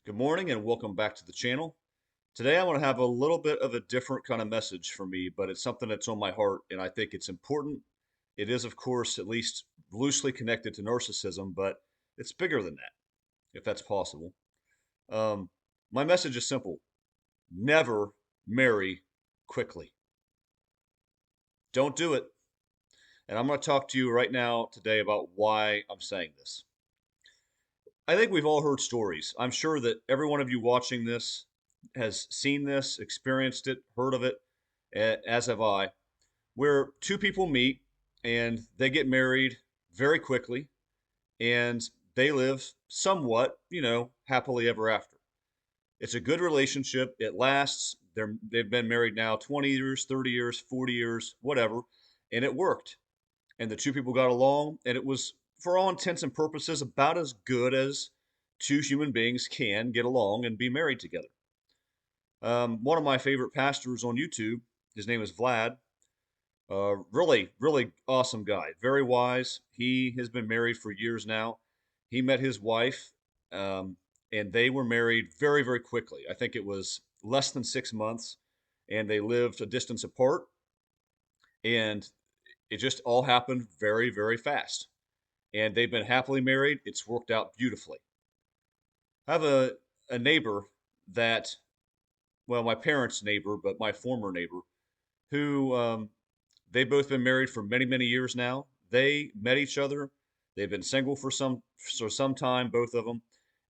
Good morning and welcome back to the channel. Today I want to have a little bit of a different kind of message for me, but it's something that's on my heart and I think it's important. It is, of course, at least loosely connected to narcissism, but it's bigger than that, if that's possible. Um, my message is simple. Never marry quickly. Don't do it. And I'm going to talk to you right now today about why I'm saying this. I think we've all heard stories. I'm sure that every one of you watching this has seen this, experienced it, heard of it, as have I, where two people meet and they get married very quickly and they live somewhat, happily ever after. It's a good relationship. It lasts. They've been married now 20 years, 30 years, 40 years, whatever, and it worked. And the two people got along, and it was, for all intents and purposes, about as good as two human beings can get along and be married together. One of my favorite pastors on YouTube, his name is Vlad. Really, really awesome guy. Very wise. He has been married for years now. He met his wife, um, and they were married very, very quickly. I think it was less than 6 months, and they lived a distance apart, and it just all happened very, very fast. And they've been happily married. It's worked out beautifully. I have a neighbor that, well, my parents' neighbor, but my former neighbor, who they've both been married for many, many years now. They met each other. They've been single for some time, both of them,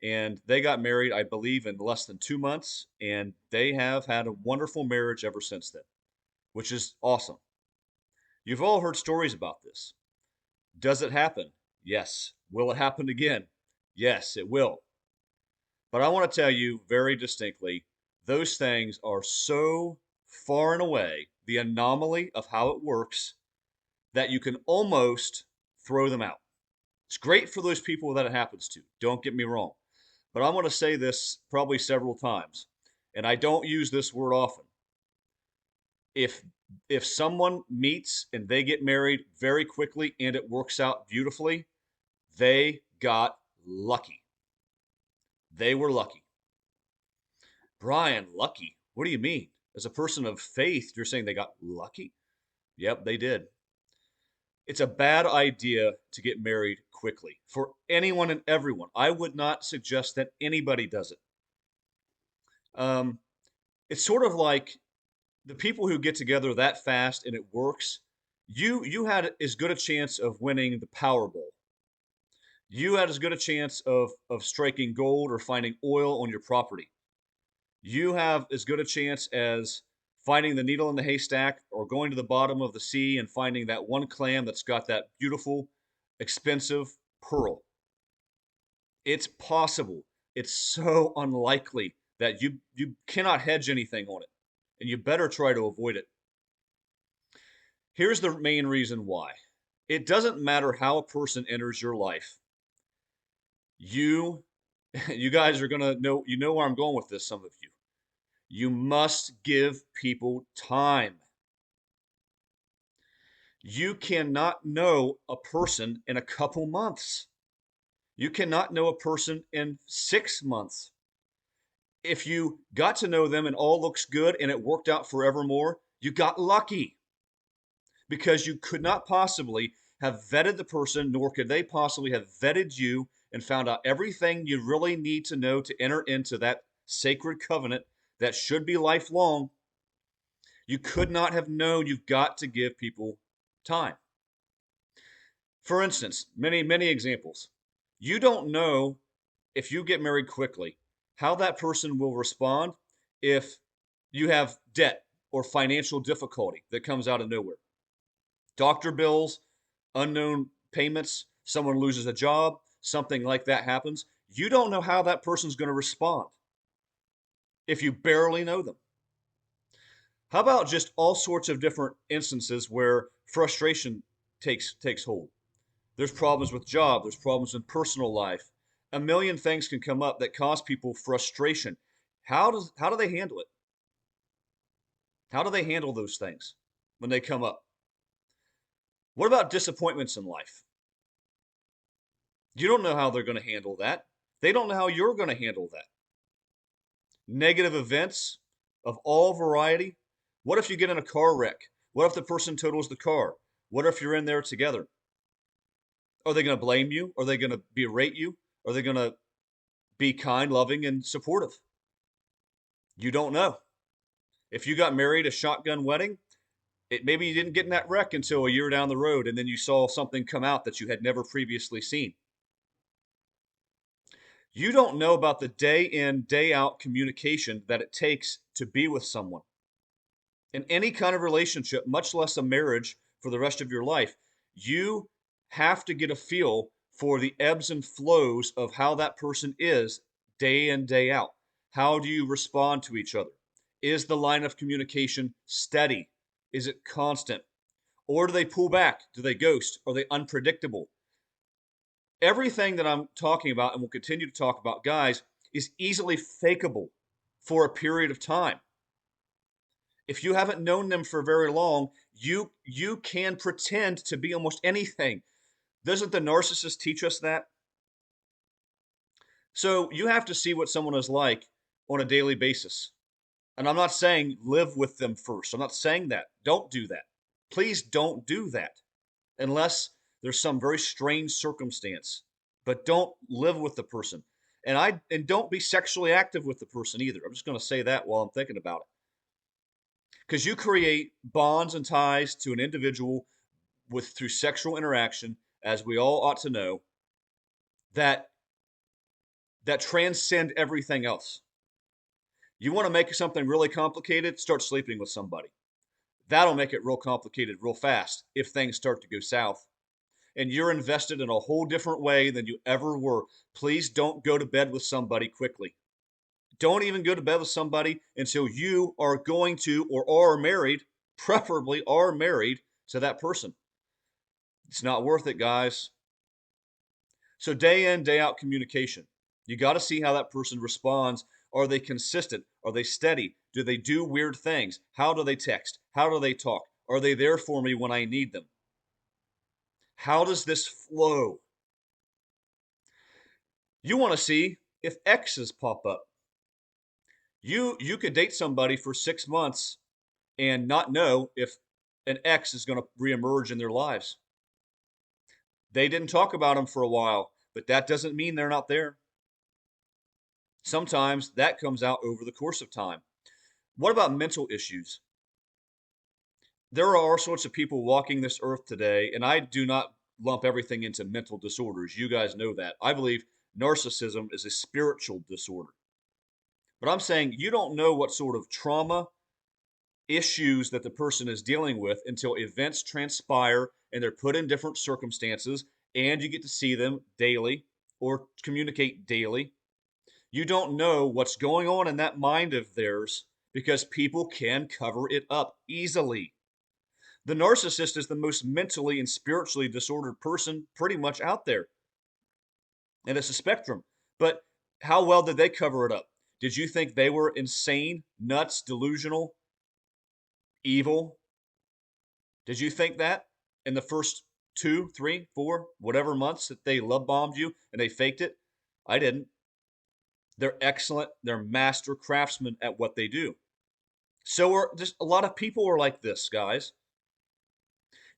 and they got married, I believe, in less than 2 months, and they have had a wonderful marriage ever since then, which is awesome. You've all heard stories about this. Does it happen? Yes. Will it happen again? Yes, it will. But I want to tell you very distinctly, those things are so far and away the anomaly of how it works that you can almost throw them out. It's great for those people that it happens to. Don't get me wrong. But I'm going to say this probably several times, and I don't use this word often. If if someone meets and they get married very quickly and it works out beautifully, they got lucky. They were lucky. Brian, lucky? What do you mean? As a person of faith, you're saying they got lucky? Yep, they did. It's a bad idea to get married quickly for anyone and everyone. I would not suggest that anybody does it. Um, it's sort of like the people who get together that fast and it works. You had as good a chance of winning the Powerball. You had as good a chance of striking gold or finding oil on your property. You have as good a chance as finding the needle in the haystack or going to the bottom of the sea and finding that one clam that's got that beautiful, expensive pearl. It's possible. It's so unlikely that you cannot hedge anything on it, and you better try to avoid it. Here's the main reason why. It doesn't matter how a person enters your life. You you guys are going to know you know where I'm going with this, some of you. You must give people time. You cannot know a person in a couple months. You cannot know a person in 6 months. If you got to know them and all looks good and it worked out forevermore, you got lucky because you could not possibly have vetted the person, nor could they possibly have vetted you and found out everything you really need to know to enter into that sacred covenant that should be lifelong. You could not have known. You've got to give people time. For instance, many, many examples. You don't know if you get married quickly how that person will respond if you have debt or financial difficulty that comes out of nowhere. Doctor bills, unknown payments, someone loses a job, something like that happens. You don't know how that person's going to respond if you barely know them. How about just all sorts of different instances where frustration takes hold? There's problems with job, there's problems in personal life. A million things can come up that cause people frustration. How do they handle it? How do they handle those things when they come up? What about disappointments in life? You don't know how they're going to handle that. They don't know how you're going to handle that. Negative events of all variety. What if you get in a car wreck? What if the person totals the car? What if you're in there together? Are they going to blame you? Are they going to berate you? Are they going to be kind, loving, and supportive? You don't know. If you got married a shotgun wedding, maybe you didn't get in that wreck until a year down the road, and then you saw something come out that you had never previously seen. You don't know about the day in, day out communication that it takes to be with someone. In any kind of relationship, much less a marriage for the rest of your life, you have to get a feel for the ebbs and flows of how that person is day in, day out. How do you respond to each other? Is the line of communication steady? Is it constant? Or do they pull back? Do they ghost? Are they unpredictable? Everything that I'm talking about and will continue to talk about, guys, is easily fakeable for a period of time. If you haven't known them for very long, you can pretend to be almost anything. Doesn't the narcissist teach us that? So you have to see what someone is like on a daily basis. And I'm not saying live with them first. I'm not saying that. Don't do that. Please don't do that unless there's some very strange circumstance. But don't live with the person. And don't be sexually active with the person either. I'm just going to say that while I'm thinking about it. Because you create bonds and ties to an individual with through sexual interaction, as we all ought to know, that transcend everything else. You want to make something really complicated, start sleeping with somebody. That'll make it real complicated real fast if things start to go south. And you're invested in a whole different way than you ever were. Please don't go to bed with somebody quickly. Don't even go to bed with somebody until you are going to or are married, preferably are married to that person. It's not worth it, guys. So day in, day out communication. You got to see how that person responds. Are they consistent? Are they steady? Do they do weird things? How do they text? How do they talk? Are they there for me when I need them? How does this flow? You want to see if X's pop up. You could date somebody for 6 months and not know if an X is going to reemerge in their lives. They didn't talk about them for a while, but that doesn't mean they're not there. Sometimes that comes out over the course of time. What about mental issues? There are all sorts of people walking this earth today, and I do not lump everything into mental disorders. You guys know that. I believe narcissism is a spiritual disorder. But I'm saying you don't know what sort of trauma, issues that the person is dealing with until events transpire and they're put in different circumstances and you get to see them daily or communicate daily. You don't know what's going on in that mind of theirs because people can cover it up easily. The narcissist is the most mentally and spiritually disordered person pretty much out there. And it's a spectrum. But how well did they cover it up? Did you think they were insane, nuts, delusional, evil? Did you think that in the first 2, 3, 4, whatever months that they love bombed you and they faked it? I didn't. They're excellent. They're master craftsmen at what they do. So are just a lot of people are like this, guys.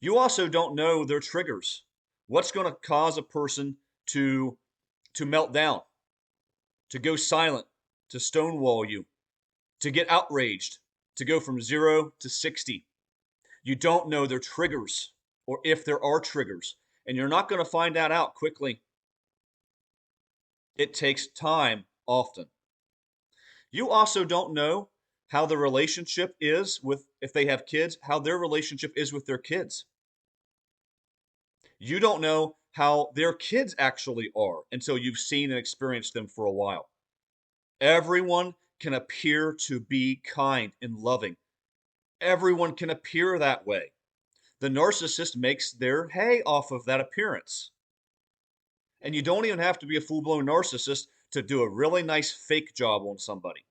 You also don't know their triggers. What's going to cause a person to melt down, to go silent, to stonewall you, to get outraged, to go from 0 to 60. You don't know their triggers or if there are triggers, and you're not going to find that out quickly. It takes time often. You also don't know how the relationship is with, if they have kids, how their relationship is with their kids. You don't know how their kids actually are until you've seen and experienced them for a while. Everyone can appear to be kind and loving. Everyone can appear that way. The narcissist makes their hay off of that appearance. And you don't even have to be a full-blown narcissist to do a really nice fake job on somebody.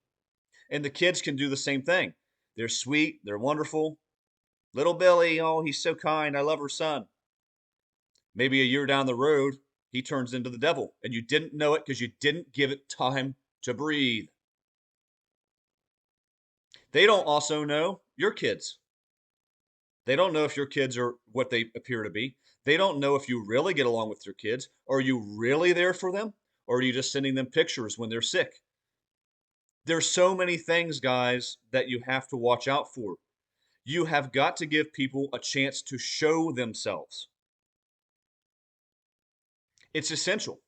And the kids can do the same thing. They're sweet, they're wonderful. Little Billy, oh, he's so kind. I love her son. Maybe a year down the road, he turns into the devil. And you didn't know it because you didn't give it time to breathe. They don't also know your kids. They don't know if your kids are what they appear to be. They don't know if you really get along with your kids. Are you really there for them? Or are you just sending them pictures when they're sick? There's so many things, guys, that you have to watch out for. You have got to give people a chance to show themselves. It's essential.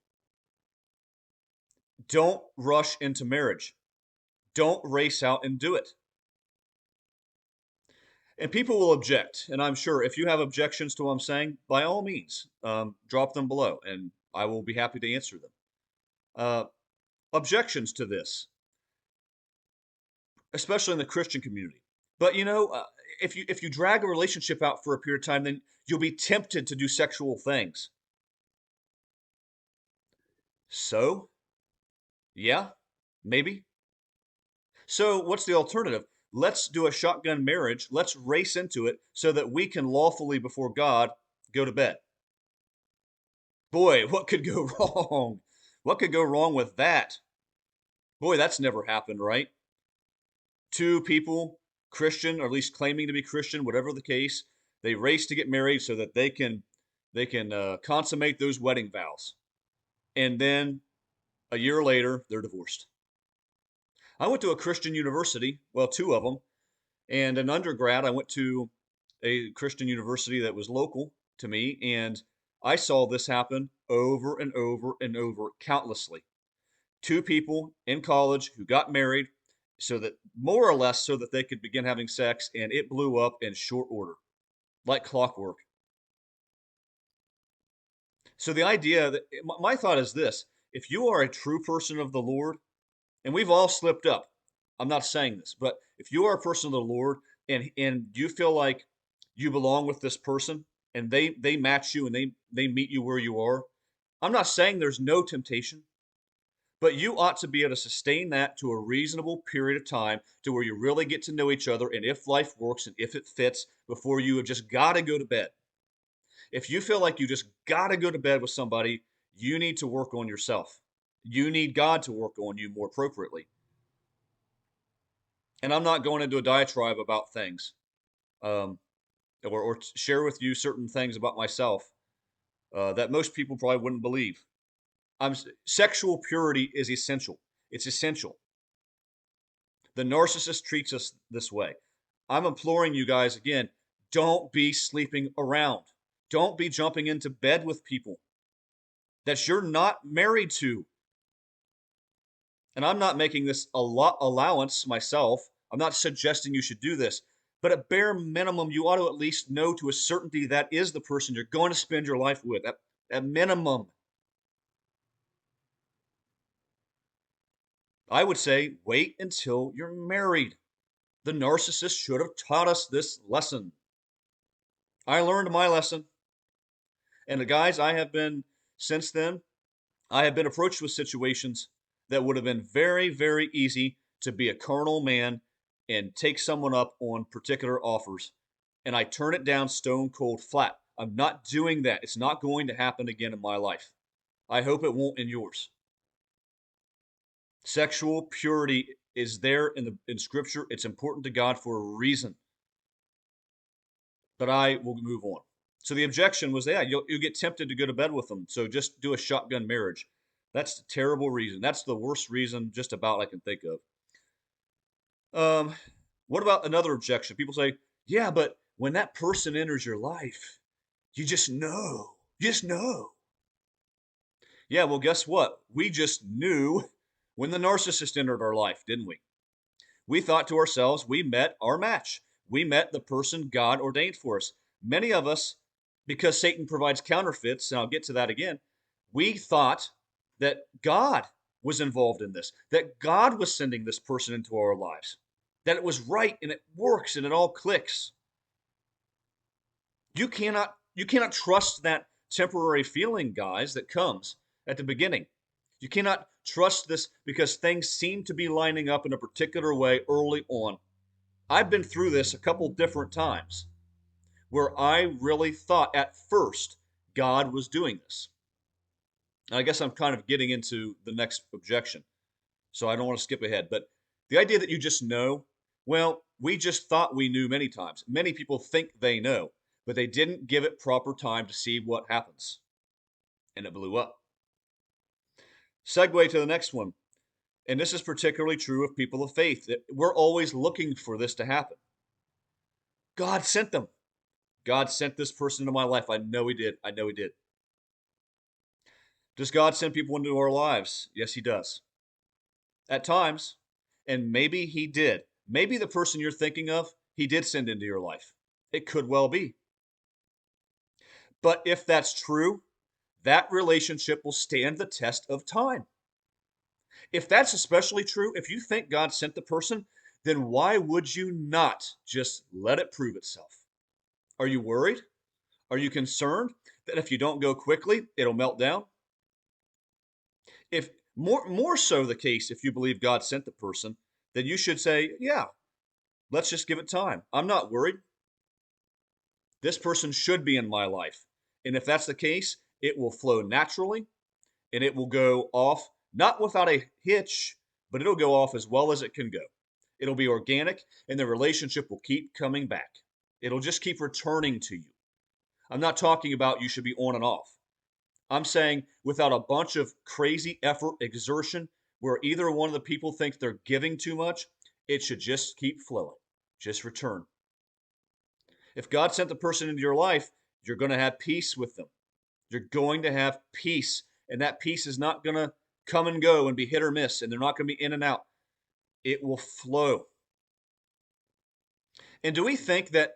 Don't rush into marriage. Don't race out and do it. And people will object. And I'm sure if you have objections to what I'm saying, by all means, drop them below and I will be happy to answer them. Uh, Objections to this, especially in the Christian community. But if you drag a relationship out for a period of time, then you'll be tempted to do sexual things. So, yeah, maybe. So, what's the alternative? Let's do a shotgun marriage. Let's race into it so that we can lawfully, before God, go to bed. Boy, what could go wrong? What could go wrong with that? Boy, that's never happened, right? Two people, Christian, or at least claiming to be Christian, whatever the case, they race to get married so that they can consummate those wedding vows, and then a year later they're divorced. I went to a Christian university, well, two of them, and an undergrad. I went to a Christian university that was local to me, and I saw this happen over and over and over countlessly. Two people in college who got married so that more or less so that they could begin having sex, and it blew up in short order like clockwork. So the idea that my thought is this: if you are a true person of the Lord, and we've all slipped up, I'm not saying this, but if you are a person of the Lord and you feel like you belong with this person and they match you and they meet you where you are, I'm not saying there's no temptation. But you ought to be able to sustain that to a reasonable period of time to where you really get to know each other and if life works and if it fits before you have just got to go to bed. If you feel like you just got to go to bed with somebody, you need to work on yourself. You need God to work on you more appropriately. And I'm not going into a diatribe about things um, or share with you certain things about myself that most people probably wouldn't believe. Sexual purity is essential. It's essential. The narcissist treats us this way. I'm imploring you guys again, don't be sleeping around. Don't be jumping into bed with people that you're not married to. And I'm not making this a lot allowance myself. I'm not suggesting you should do this. But at bare minimum, you ought to at least know to a certainty that is the person you're going to spend your life with. At minimum, I would say wait until you're married. The narcissist should have taught us this lesson. I learned my lesson. And the guys I have been since then, I have been approached with situations that would have been very, very easy to be a carnal man and take someone up on particular offers. And I turn it down stone cold flat. I'm not doing that. It's not going to happen again in my life. I hope it won't in yours. Sexual purity is there in Scripture. It's important to God for a reason. But I will move on. So the objection was, yeah, you'll get tempted to go to bed with them. So just do a shotgun marriage. That's a terrible reason. That's the worst reason just about I can think of. Um, what about another objection? People say, yeah, but when that person enters your life, you just know. You just know. Yeah, well, guess what? We just knew when the narcissist entered our life, didn't we? We thought to ourselves, we met our match. We met the person God ordained for us. Many of us, because Satan provides counterfeits, and I'll get to that again, we thought that God was involved in this, that God was sending this person into our lives, that it was right and it works and it all clicks. You cannot trust that temporary feeling, guys, that comes at the beginning. You cannot trust this because things seem to be lining up in a particular way early on. I've been through this a couple different times where I really thought at first God was doing this. And I guess I'm kind of getting into the next objection, so I don't want to skip ahead. But the idea that you just know, Well, we just thought we knew many times. Many people think they know, but they didn't give it proper time to see what happens, and it blew up. Segue to the next one. And this is particularly true of people of faith, that we're always looking for this to happen. God sent them. God sent this person into my life. I know He did. I know He did. Does God send people into our lives? Yes, He does. At times. And maybe He did. Maybe the person you're thinking of, He did send into your life. It could well be. But if that's true, that relationship will stand the test of time. If that's especially true, if you think God sent the person, then why would you not just let it prove itself? Are you worried? Are you concerned that if you don't go quickly, it'll melt down? If more so the case, if you believe God sent the person, then you should say, yeah, let's just give it time. I'm not worried. This person should be in my life. And if that's the case, it will flow naturally and it will go off, not without a hitch, but it'll go off as well as it can go. It'll be organic and the relationship will keep coming back. It'll just keep returning to you. I'm not talking about you should be on and off. I'm saying without a bunch of crazy effort, exertion, where either one of the people thinks they're giving too much, it should just keep flowing. Just return. If God sent the person into your life, you're going to have peace with them. You're going to have peace. And that peace is not going to come and go and be hit or miss, and they're not going to be in and out. It will flow. And do we think that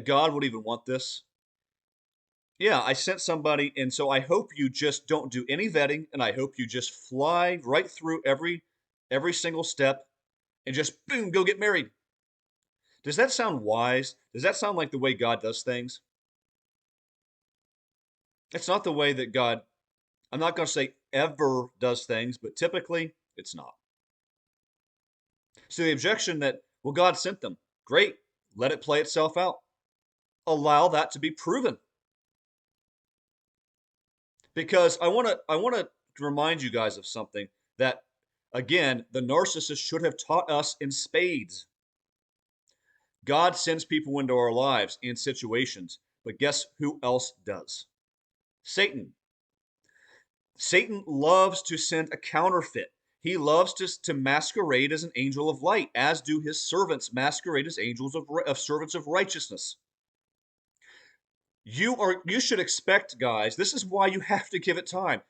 God would even want this? Yeah, I sent somebody, and so I hope you just don't do any vetting, and I hope you just fly right through every single step and just boom, go get married. Does that sound wise? Does that sound like the way God does things? It's not the way that God, I'm not going to say ever does things, but typically it's not. So the objection that, well, God sent them, great, let it play itself out. Allow that to be proven. Because I want to remind you guys of something that again, the narcissist should have taught us in spades. God sends people into our lives in situations, but guess who else does? Satan. Satan loves to send a counterfeit. He loves to masquerade as an angel of light, as do his servants masquerade as angels of servants of righteousness. You should expect, guys. This is why you have to give it time.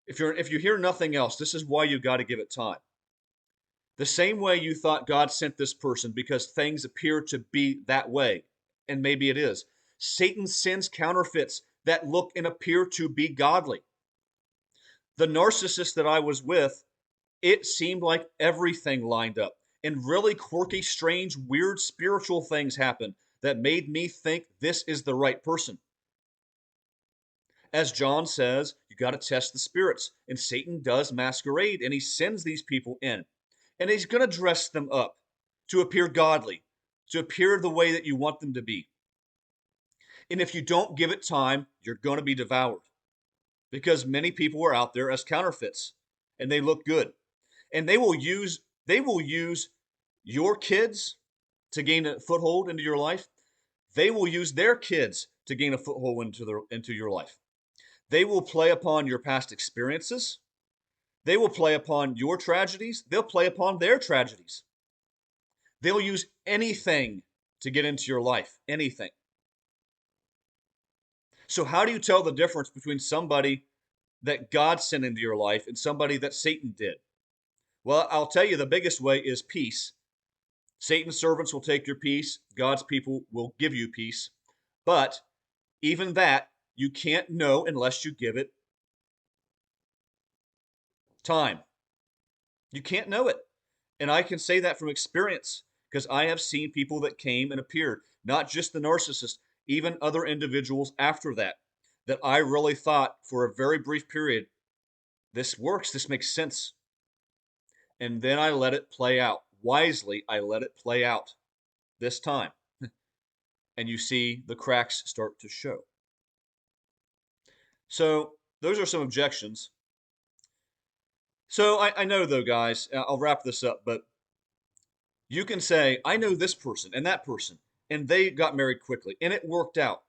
If you hear nothing else, this is why you got to give it time. The same way you thought God sent this person because things appear to be that way, and maybe it is. Satan sends counterfeits that look and appear to be godly. The narcissist that I was with, it seemed like everything lined up, and really quirky, strange, weird spiritual things happened that made me think this is the right person. As John says, you got to test the spirits, and Satan does masquerade, and he sends these people in, and he's going to dress them up to appear godly, to appear the way that you want them to be. And if you don't give it time, you're going to be devoured because many people are out there as counterfeits, and they look good, and they will use your kids to gain a foothold into your life. They will use their kids to gain a foothold into your life. They will play upon your past experiences. They will play upon your tragedies. They'll play upon their tragedies. They'll use anything to get into your life, anything. So, how do you tell the difference between somebody that God sent into your life and somebody that Satan did? Well, I'll tell you the biggest way is peace. Satan's servants will take your peace, God's people will give you peace. But even that, you can't know unless you give it time. You can't know it. And I can say that from experience because I have seen people that came and appeared, not just the narcissist, even other individuals after that, that I really thought for a very brief period, this works, this makes sense. And then I let it play out. Wisely, I let it play out this time. And you see the cracks start to show. So, those are some objections. So, I know though, guys, I'll wrap this up, but You can say, I know this person and that person, and they got married quickly and it worked out.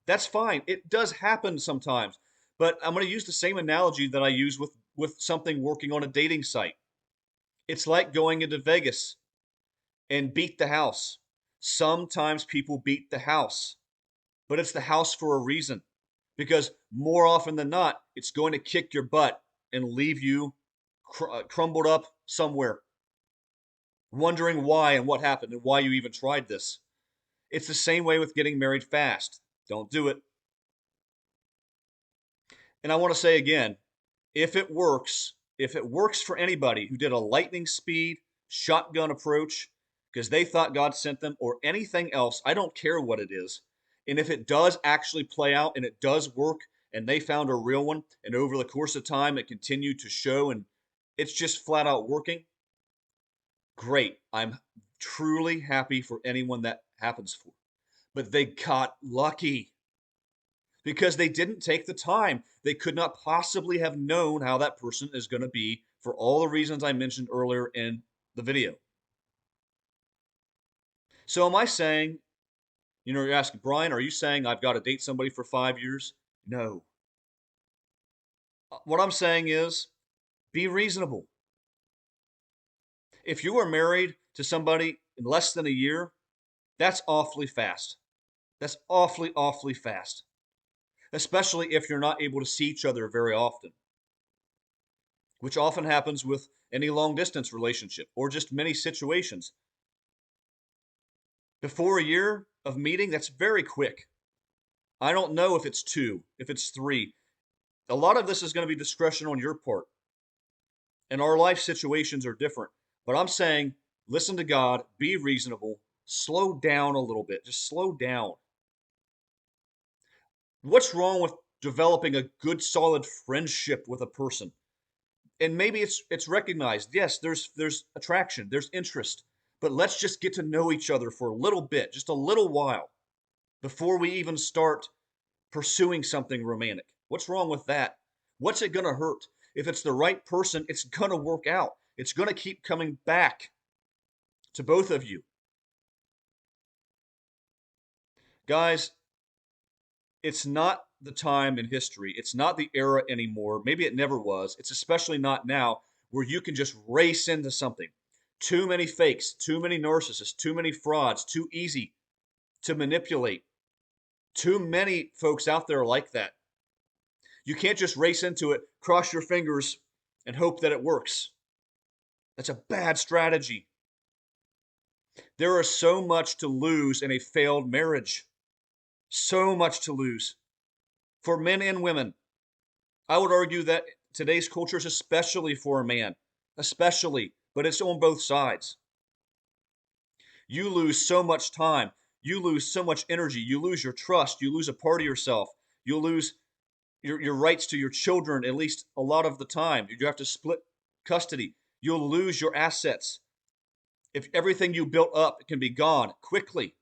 That's fine. It does happen sometimes. But I'm going to use the same analogy that I use with something working on a dating site. It's like going into Vegas and beat the house. Sometimes people beat the house, but it's the house for a reason. Because more often than not, it's going to kick your butt and leave you crumbled up somewhere, wondering why and what happened and why you even tried this. It's the same way with getting married fast. Don't do it. And I want to say again, if it works for anybody who did a lightning speed shotgun approach because they thought God sent them or anything else, I don't care what it is. And if it does actually play out and it does work and they found a real one and over the course of time it continued to show and it's just flat out working, great. I'm truly happy for anyone that happens for. But they got lucky because they didn't take the time. They could not possibly have known how that person is going to be for all the reasons I mentioned earlier in the video. So, am I saying, you're asking, Brian, are you saying I've got to date somebody for 5 years? No. What I'm saying is be reasonable. If you are married to somebody in less than a year, that's awfully fast. That's awfully, awfully fast, especially if you're not able to see each other very often, which often happens with any long distance relationship or just many situations. Before a year of meeting, that's very quick. I don't know if it's 2, if it's 3. A lot of this is going to be discretion on your part, and our life situations are different. But I'm saying, listen to God, be reasonable, slow down a little bit, just slow down. What's wrong with developing a good, solid friendship with a person? And maybe it's recognized. Yes, there's attraction, there's interest, but let's just get to know each other for a little bit, just a little while, before we even start pursuing something romantic. What's wrong with that? What's it gonna hurt? If it's the right person, it's gonna work out. It's gonna keep coming back to both of you. Guys, it's not the time in history. It's not the era anymore. Maybe it never was. It's especially not now where you can just race into something. Too many fakes, too many narcissists, too many frauds, too easy to manipulate. Too many folks out there like that. You can't just race into it, cross your fingers, and hope that it works. That's a bad strategy. There is so much to lose in a failed marriage. So much to lose for men and women. I would argue that today's culture is especially for a man, especially, but it's on both sides. You lose so much time. You lose so much energy. You lose your trust. You lose a part of yourself. You lose your rights to your children, at least a lot of the time. You have to split custody. You'll lose your assets. If everything you built up can be gone quickly.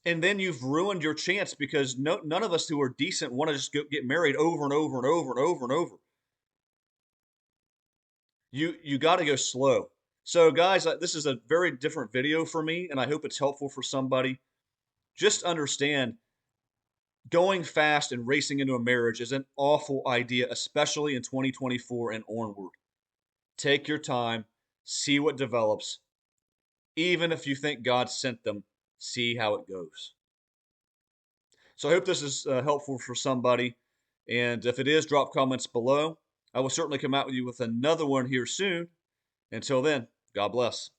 And then you've ruined your chance because none of us who are decent want to just get married over and over and over and over and over. You got to go slow. So guys, this is a very different video for me, and I hope it's helpful for somebody. Just understand, going fast and racing into a marriage is an awful idea, especially in 2024 and onward. Take your time, see what develops. Even if you think God sent them, see how it goes. So I hope this is helpful for somebody. And if it is, drop comments below. I will certainly come out with you with another one here soon. Until then, God bless.